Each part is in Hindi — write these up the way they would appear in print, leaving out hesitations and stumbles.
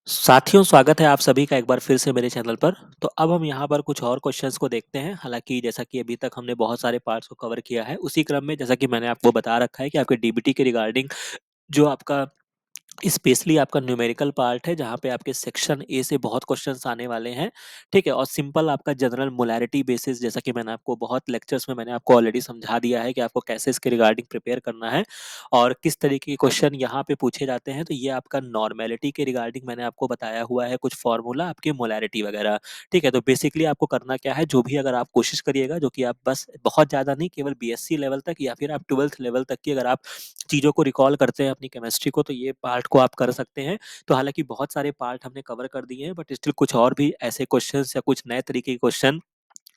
साथियों, स्वागत है आप सभी का एक बार फिर से मेरे चैनल पर। तो अब हम यहाँ पर कुछ और क्वेश्चंस को देखते हैं। हालाँकि जैसा कि अभी तक हमने बहुत सारे पार्ट्स को कवर किया है, उसी क्रम में जैसा कि मैंने आपको बता रखा है कि आपके डीबीटी के रिगार्डिंग जो आपका स्पेशली आपका न्यूमेरिकल पार्ट है, जहाँ पे आपके सेक्शन ए से बहुत क्वेश्चंस आने वाले हैं, ठीक है? और सिंपल आपका जनरल मोलैरिटी बेसिस, जैसा कि मैंने आपको बहुत लेक्चर्स में मैंने आपको ऑलरेडी समझा दिया है कि आपको कैसे इसके रिगार्डिंग प्रिपेयर करना है और किस तरीके के क्वेश्चन यहाँ पे पूछे जाते हैं। तो ये आपका नॉर्मेलिटी के रिगार्डिंग मैंने आपको बताया हुआ है, कुछ फॉर्मूला आपके मोलैरिटी वगैरह, ठीक है? तो बेसिकली आपको करना क्या है, जो भी अगर आप कोशिश करिएगा, जो कि आप बस बहुत ज़्यादा नहीं, केवल बीएससी लेवल तक या फिर आप 12th लेवल तक की अगर आप चीज़ों को रिकॉल करते हैं अपनी केमिस्ट्री को, तो ये पार्ट को आप कर सकते हैं। तो हालाँकि बहुत सारे पार्ट हमने कवर कर दिए हैं, बट स्टिल कुछ और भी ऐसे क्वेश्चंस या कुछ नए तरीके के क्वेश्चन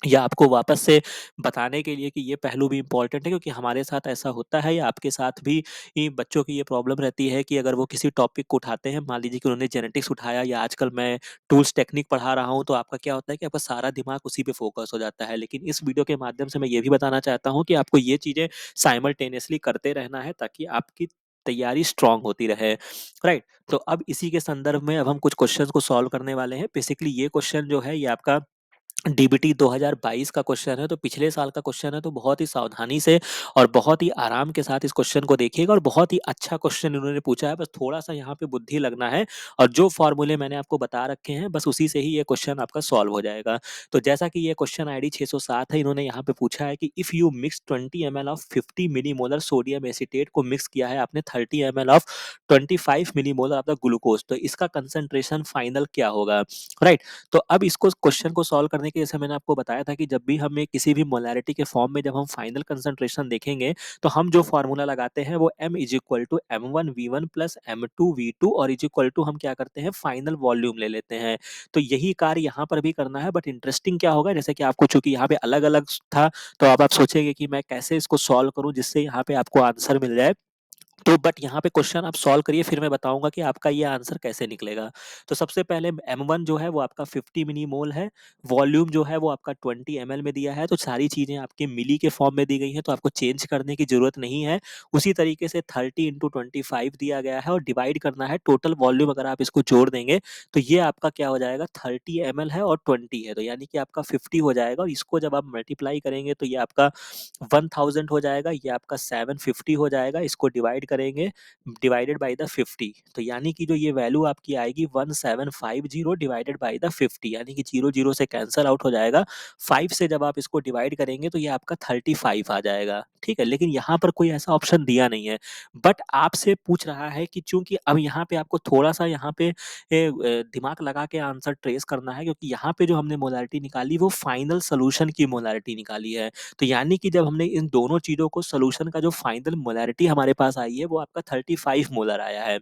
या आपको वापस से बताने के लिए कि ये पहलू भी इम्पोर्टेंट है, क्योंकि हमारे साथ ऐसा होता है या आपके साथ भी ये बच्चों की ये प्रॉब्लम रहती है कि अगर वो किसी टॉपिक को उठाते हैं, मान लीजिए कि उन्होंने जेनेटिक्स उठाया या आजकल मैं टूल्स टेक्निक पढ़ा रहा हूँ, तो आपका क्या होता है कि आपका सारा दिमाग उसी पे फोकस हो जाता है। लेकिन इस वीडियो के माध्यम से मैं ये भी बताना चाहता हूँ कि आपको ये चीज़ें साइमल्टेनियसली करते रहना है, ताकि आपकी तैयारी स्ट्रांग होती रहे, राइट? तो अब इसी के संदर्भ में अब हम कुछ क्वेश्चंस को सॉल्व करने वाले हैं। बेसिकली ये क्वेश्चन जो है, ये आपका डीबीटी 2022 का क्वेश्चन है, तो पिछले साल का क्वेश्चन है। तो बहुत ही सावधानी से और बहुत ही आराम के साथ इस क्वेश्चन को देखिएगा, और बहुत ही अच्छा क्वेश्चन इन्होंने पूछा है। बस थोड़ा-सा यहाँ पे बुद्धि लगना है, और जो फ़ॉर्मूले मैंने आपको बता रखे हैं, बस उसी से ही ये क्वेश्चन आपका सॉल्व हो जाएगा। तो जैसा कि ये क्वेश्चन आईडी 607 है, इन्होंने यहाँ पे पूछा है कि if you mix 20 ML of 50 millimolar sodium acetate को मिक्स किया है आपने 30 ML of 25 millimolar of the glucose, तो इसका कंसंट्रेशन फाइनल क्या होगा? राइट? तो अब इसको क्वेश्चन को सॉल्व करने के, जैसे मैंने आपको बताया था कि जब भी हमें किसी भी मोलैरिटी के फॉर्म में जब हम फाइनल कंसंट्रेशन देखेंगे, तो हम जो फॉर्मूला लगाते हैं वो m is equal to m1v1 plus m2v2, और इज इक्वल टू हम क्या करते हैं, फाइनल वॉल्यूम ले लेते हैं। तो यही कार्य यहाँ पर भी करना है। बट इंटरेस्टिंग क्या होगा, जैसे कि आपको चूंकि यहाँ पे अलग अलग था, तो अब आप सोचेंगे कि मैं कैसे इसको सॉल्व करूं जिससे यहाँ पे आपको आंसर मिल जाए। तो बट यहाँ पे क्वेश्चन आप सॉल्व करिए, फिर मैं बताऊंगा कि आपका ये आंसर कैसे निकलेगा। तो सबसे पहले M1 जो है वो आपका 50 मिली मोल है, वॉल्यूम जो है वो आपका 20 ml में दिया है। तो सारी चीजें आपके मिली के फॉर्म में दी गई हैं, तो आपको चेंज करने की जरूरत नहीं है। उसी तरीके से 30 इंटू 25 दिया गया है, और डिवाइड करना है टोटल वॉल्यूम। अगर आप इसको जोड़ देंगे तो ये आपका क्या हो जाएगा, 30 ml है और 20 है, तो यानी कि आपका 50 हो जाएगा। और इसको जब आप मल्टीप्लाई करेंगे तो ये आपका 1000 हो जाएगा, ये आपका 750 हो जाएगा। इसको डिवाइड करेंगे, डिवाइडेड बाय द 50, तो यानी कि जो ये वैल्यू आपकी आएगी 1750 डिवाइडेड बाय द 50, यानी कि 0 0 से कैंसल आउट हो जाएगा। 5 से जब आप इसको डिवाइड करेंगे तो ये आपका 35 आ जाएगा, ठीक है? लेकिन यहाँ पर कोई ऐसा ऑप्शन दिया नहीं है, बट आपसे पूछ रहा है कि चूंकि अब यहाँ पे आपको थोड़ा सा यहाँ पे दिमाग लगा के आंसर ट्रेस करना है, क्योंकि यहाँ पे जो हमने मोलारिटी निकाली वो फाइनल सोल्यूशन की मोलारिटी निकाली है। तो यानी कि जब हमने इन दोनों चीज़ों को, सॉल्यूशन का जो फाइनल मोलैरिटी हमारे पास आई है वो आपका 35 मोलर आया है,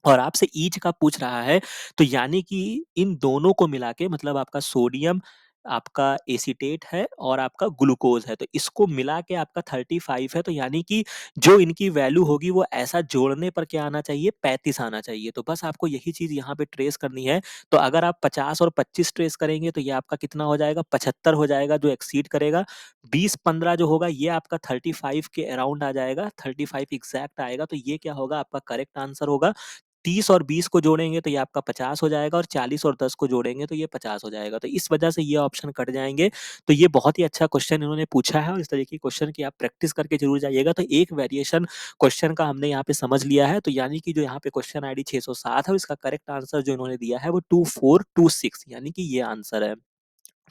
और आपसे ईच का पूछ रहा है। तो यानी कि इन दोनों को मिला के, मतलब आपका सोडियम, आपका एसीटेट है और आपका ग्लूकोज है, तो इसको मिला के आपका 35 है। तो यानी कि जो इनकी वैल्यू होगी वो ऐसा जोड़ने पर क्या आना चाहिए, 35 आना चाहिए। तो बस आपको यही चीज यहाँ पे ट्रेस करनी है। तो अगर आप 50 और 25 ट्रेस करेंगे तो ये आपका कितना हो जाएगा, 75 हो जाएगा, जो एक्सीड करेगा। 20 15 जो होगा ये आपका 35 के अराउंड आ जाएगा, 35 एग्जैक्ट आएगा। तो ये क्या होगा, आपका करेक्ट आंसर होगा। 30 और 20 को जोड़ेंगे तो ये आपका 50 हो जाएगा, और 40 और 10 को जोड़ेंगे तो ये 50 हो जाएगा। तो इस वजह से ये ऑप्शन कट जाएंगे। तो ये बहुत ही अच्छा क्वेश्चन इन्होंने पूछा है, और इस तरीके के क्वेश्चन की आप प्रैक्टिस करके जरूर जाइएगा। तो एक वेरिएशन क्वेश्चन का हमने यहाँ पे समझ लिया है। तो यानी कि जो यहाँ पे क्वेश्चन आईडी 607 है, इसका करेक्ट आंसर जो इन्होंने दिया है वो 2426, यानी कि ये आंसर है,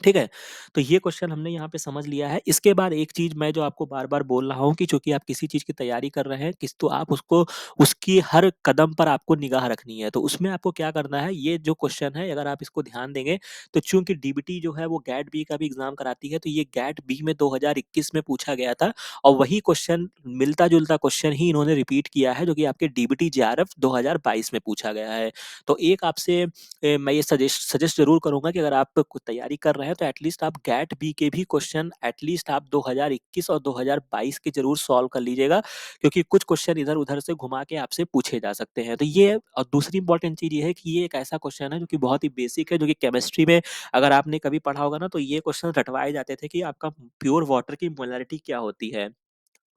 ठीक है? तो ये क्वेश्चन हमने यहाँ पे समझ लिया है। इसके बाद एक चीज़ मैं जो आपको बार-बार बोल रहा हूँ कि चूँकि आप किसी चीज़ की तैयारी कर रहे हैं, किस तो आप उसको, उसकी हर कदम पर आपको निगाह रखनी है। तो उसमें आपको क्या करना है, ये जो क्वेश्चन है अगर आप इसको ध्यान देंगे, तो चूँकि डीबीटी जो है वो गैट बी का भी एग्ज़ाम कराती है, तो ये गैट बी में 2021 में पूछा गया था, और वही क्वेश्चन, मिलता-जुलता क्वेश्चन ही इन्होंने रिपीट किया है, जो कि आपके डीबीटी जेआरएफ 2022 में पूछा गया है। तो एक आपसे मैं ये सजेस्ट ज़रूर करूँगा कि अगर आप कुछ तैयारी कर रहे हैं तो एटलीस्ट आप गैट बी के भी क्वेश्चन एटलीस्ट आप 2021 और 2022 के ज़रूर सॉल्व कर लीजिएगा, क्योंकि कुछ क्वेश्चन इधर-उधर से घुमा के आपसे पूछे जा सकते हैं। तो ये, और दूसरी इंपॉर्टेंट चीज़ ये है कि ये एक ऐसा क्वेश्चन है जो कि बहुत ही बेसिक है, जो कि केमिस्ट्री में अगर आपने कभी पढ़ा होगा ना, तो ये क्वेश्चन रटवाए जाते थे कि आपका प्योर वाटर की मोलैरिटी क्या होती है।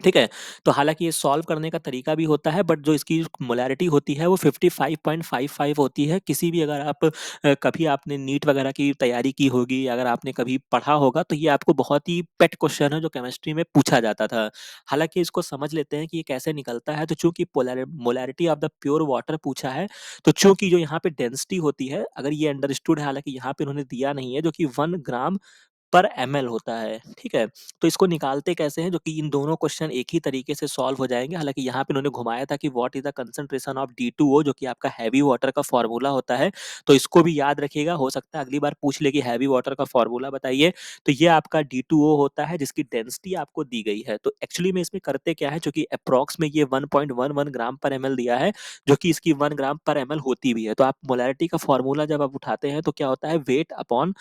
ठीक है? तो हालाँकि ये सॉल्व करने का तरीका भी होता है, बट जो इसकी मोलैरिटी होती है वो 55.55 होती है। किसी भी अगर आप कभी आपने नीट वगैरह की तैयारी की होगी, अगर आपने कभी पढ़ा होगा तो ये आपको बहुत ही पेट क्वेश्चन है जो केमिस्ट्री में पूछा जाता था। हालाँकि इसको समझ लेते हैं कि ये कैसे निकलता है, तो चूँकि molarity of the pure water पूछा है, तो चूँकि जो यहाँ पे डेंसिटी होती है, अगर ये अंडरस्टूड है, हालाँकि यहाँ पे उन्होंने दिया नहीं है, जो कि 1 ग्राम पर एमएल होता है, ठीक है? तो इसको निकालते कैसे हैं, जो कि इन दोनों क्वेश्चन एक ही तरीके से सॉल्व हो जाएँगे। हालाँकि यहाँ पे उन्होंने घुमाया था कि what is the concentration of D2O, जो कि आपका हेवी वाटर का फ़ॉर्मूला होता है। तो इसको भी याद रखिएगा, हो सकता है अगली बार पूछ ले कि हेवी वाटर का फ़ॉर्मूला बताइए। तो ये आपका D2O होता है जिसकी डेंसिटी आपको दी गई है। तो एक्चुअली में इसमें करते क्या है, चूँकि एप्रॉक्स में ये 1.11 ग्राम पर एमएल दिया है, जो कि इसकी 1 ग्राम पर एमएल होती भी है। तो आप मोलैरिटी का फ़ॉर्मूला जब आप उठाते हैं तो क्या होता है, weight upon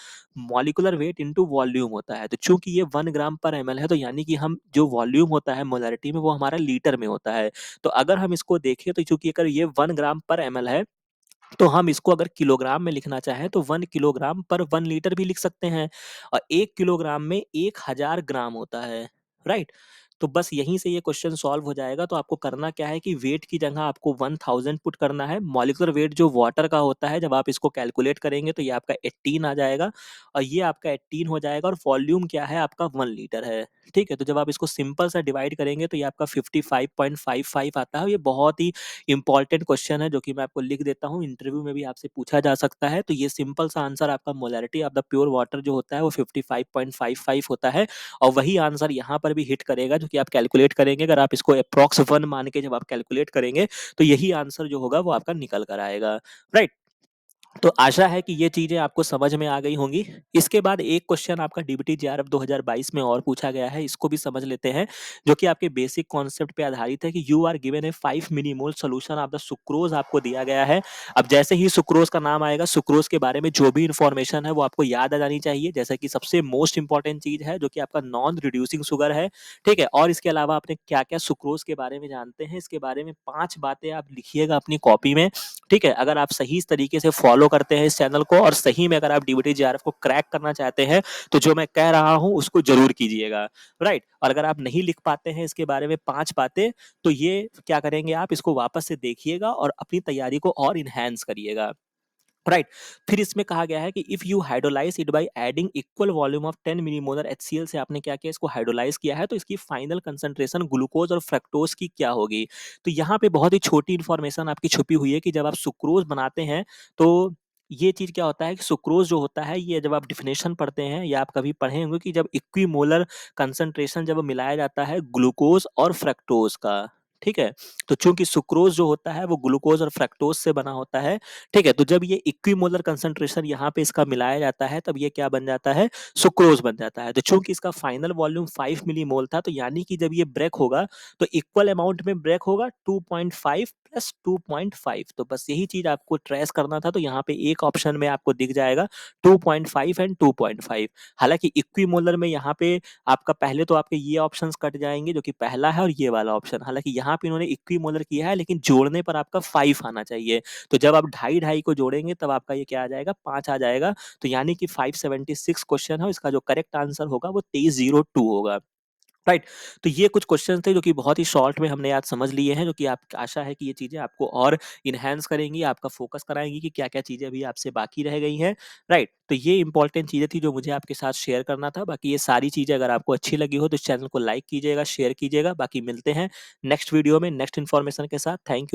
molecular weight into volume होता है। तो चूँकि ये 1 ग्राम पर एमएल है, तो यानी कि हम जो वॉल्यूम होता है मोलैरिटी में वो हमारा लीटर में होता है। तो अगर हम इसको देखें तो चूँकि अगर ये 1 ग्राम पर एमएल है, तो हम इसको अगर किलोग्राम में लिखना चाहें तो 1 किलोग्राम पर 1 लीटर भी लिख सकते हैं, और 1 किलोग्राम में 1000 ग्राम होता है, राइट? तो बस यहीं से ये क्वेश्चन सॉल्व हो जाएगा। तो आपको करना क्या है कि वेट की जगह आपको 1000 पुट करना है। मॉलिक्यूलर वेट जो वाटर का होता है, जब आप इसको कैलकुलेट करेंगे तो ये आपका 18 आ जाएगा, और ये आपका 18 हो जाएगा, और वॉल्यूम क्या है आपका 1 लीटर है, ठीक है? तो जब आप इसको सिंपल सा डिवाइड करेंगे तो ये आपका 55.55 आता है। ये बहुत ही इम्पोर्टेंट क्वेश्चन है जो कि मैं आपको लिख देता हूँ, इंटरव्यू में भी आपसे पूछा जा सकता है। तो ये सिंपल सा आंसर आपका molarity of the pure water जो होता है वो 55.55 होता है, और वही आंसर यहाँ पर भी हिट करेगा जो कि आप कैलकुलेट करेंगे। अगर आप इसको अप्रॉक्स 1 मान के जब आप कैलकुलेट करेंगे तो यही आंसर जो होगा वो आपका निकल कर आएगा, राइट? तो आशा है कि ये चीज़ें आपको समझ में आ गई होंगी। इसके बाद एक क्वेश्चन आपका डीबीटी जेआरएफ 2022 में और पूछा गया है, इसको भी समझ लेते हैं, जो कि आपके बेसिक कॉन्सेप्ट पे आधारित है कि you are given a 5 millimole solution of the sucrose आपको दिया गया है। अब जैसे ही सुक्रोज का नाम आएगा, सुक्रोज के बारे में जो भी इन्फॉर्मेशन है वो आपको याद आ जानी चाहिए, जैसा कि सबसे मोस्ट इंपॉर्टेंट चीज़ है जो कि आपका नॉन रिड्यूसिंग शुगर है, ठीक है? और इसके अलावा आपने क्या-क्या सुक्रोज के बारे में जानते हैं, इसके बारे में 5 बातें आप लिखिएगा अपनी कॉपी में, ठीक है? अगर आप सही तरीके से फॉलो करते हैं इस चैनल को, और सही में अगर आप डीबीटी जेआरएफ को क्रैक करना चाहते हैं, तो जो मैं कह रहा हूँ उसको ज़रूर कीजिएगा, राइट? और अगर आप नहीं लिख पाते हैं इसके बारे में 5 बातें, तो ये क्या करेंगे, आप इसको वापस से देखिएगा और अपनी तैयारी को और एनहांस करिएगा। राइट। फिर इसमें कहा गया है कि if you hydrolyse it by adding equal volume of 10 millimolar HCl से आपने क्या किया, इसको हाइड्रोलाइज किया है, तो इसकी फाइनल कंसंट्रेशन ग्लूकोज और फ्रक्टोज की क्या होगी। तो यहाँ पे बहुत ही छोटी इंफॉर्मेशन आपकी छुपी हुई है कि जब आप सुक्रोज बनाते हैं तो ये चीज क्या होता है कि सुक्रोज जो होता है, ये जब आप डिफिनेशन पढ़ते हैं या आप कभी पढ़े होंगे कि जब इक्विमोलर कंसंट्रेशन जब मिलाया जाता है ग्लूकोज और फ्रक्टोज का, ठीक है? तो चूंकि सुक्रोज जो होता है वो ग्लूकोज और फ्रक्टोज से बना होता है, ठीक है? तो जब ये इक्विमोलर कंसंट्रेशन यहाँ पे इसका मिलाया जाता है, तब ये क्या बन जाता है, सुक्रोज बन जाता है। तो चूंकि इसका फाइनल वॉल्यूम 5 मिलीमोल था, तो यानी कि जब ये ब्रेक होगा तो इक्वल अमाउंट में ब्रेक होगा, 2.5 प्लस 2.5। तो बस यही चीज आपको ट्रेस करना था। तो यहाँ पे एक ऑप्शन में आपको दिख जाएगा 2.5 एंड 2.5। हालांकि इक्विमोलर में यहाँ पे आपका पहले तो आपके ये ऑप्शंस कट जाएंगे जो कि पहला है, और ये वाला ऑप्शन। हालांकि यहाँ पे इन्होंने इक्विमोलर किया है, लेकिन जोड़ने पर आपका 5 आना चाहिए। तो जब आप ढाई ढाई को जोड़ेंगे तब आपका ये क्या आ जाएगा, 5 आ जाएगा। तो यानी कि 576 क्वेश्चन है, इसका जो करेक्ट आंसर होगा वो 2302 होगा, राइट? तो ये कुछ क्वेश्चन थे जो कि बहुत ही शॉर्ट में हमने आज समझ लिए हैं, जो कि आप आशा है कि ये चीजें आपको और इनहेंस करेंगी, आपका फोकस कराएंगी कि क्या क्या चीजें अभी आपसे बाकी रह गई हैं, राइट? तो ये इंपॉर्टेंट चीजें थी जो मुझे आपके साथ शेयर करना था। बाकी ये सारी चीजें अगर आपको अच्छी लगी हो तो इस चैनल को लाइक कीजिएगा, शेयर कीजिएगा। बाकी मिलते हैं नेक्स्ट वीडियो में नेक्स्ट इन्फॉर्मेशन के साथ। Thank you.